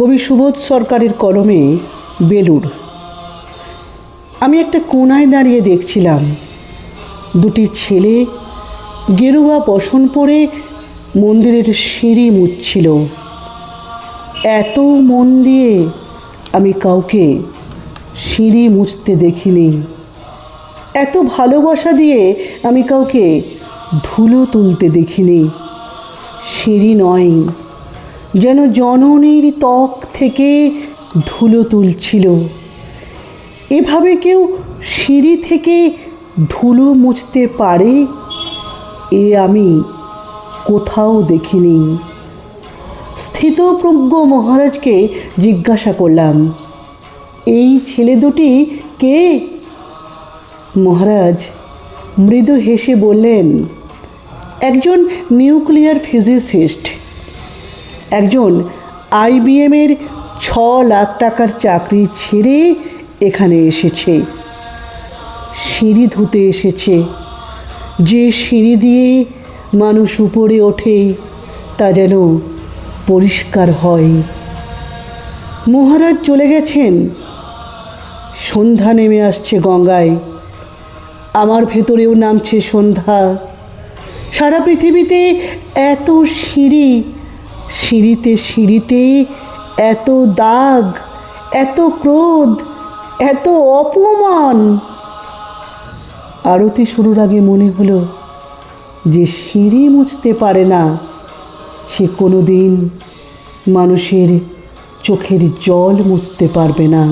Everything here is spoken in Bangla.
কবি সুবোধ সরকারের কলমে বেলুড়। আমি একটা কোণায় দাঁড়িয়ে দেখছিলাম দুটি ছেলে গেরুয়া বসন পরে মন্দিরের সিঁড়ি মুছছিল। এত মন দিয়ে আমি কাউকে সিঁড়ি মুছতে দেখিনি, এত ভালোবাসা দিয়ে আমি কাউকে ধুলো তুলতে দেখিনি। সিঁড়ি নয়, যেন জননীর ত্বক থেকে ধুলো তুলছিল। এভাবে কেউ সিঁড়ি থেকে ধুলো মুছতে পারে এ আমি কোথাও দেখিনি। স্থিতপ্রজ্ঞ মহারাজকে জিজ্ঞাসা করলাম, এই ছেলে দুটি কে? মহারাজ মৃদু হেসে বললেন, একজন নিউক্লিয়ার ফিজিসিস্ট, একজন IBM-এর 6 লাখ টাকার চাকরি ছেড়ে এখানে এসেছে, সিঁড়ি ধুতে এসেছে। যে সিঁড়ি দিয়ে মানুষ উপরে ওঠে তা যেন পরিষ্কার হয়। মহারাজ চলে গেছেন, সন্ধ্যা নেমে আসছে গঙ্গায়, আমার ভেতরেও নামছে সন্ধ্যা। সারা পৃথিবীতে এত সিঁড়ি, সিঁড়িতে সিঁড়িতে এত দাগ, এত ক্রোধ, এত অপমান। আরতি শুরুর আগে মনে হলো যে সিঁড়ি মুছতে পারে না সে কোনো দিন মানুষের চোখের জল মুছতে পারবে না।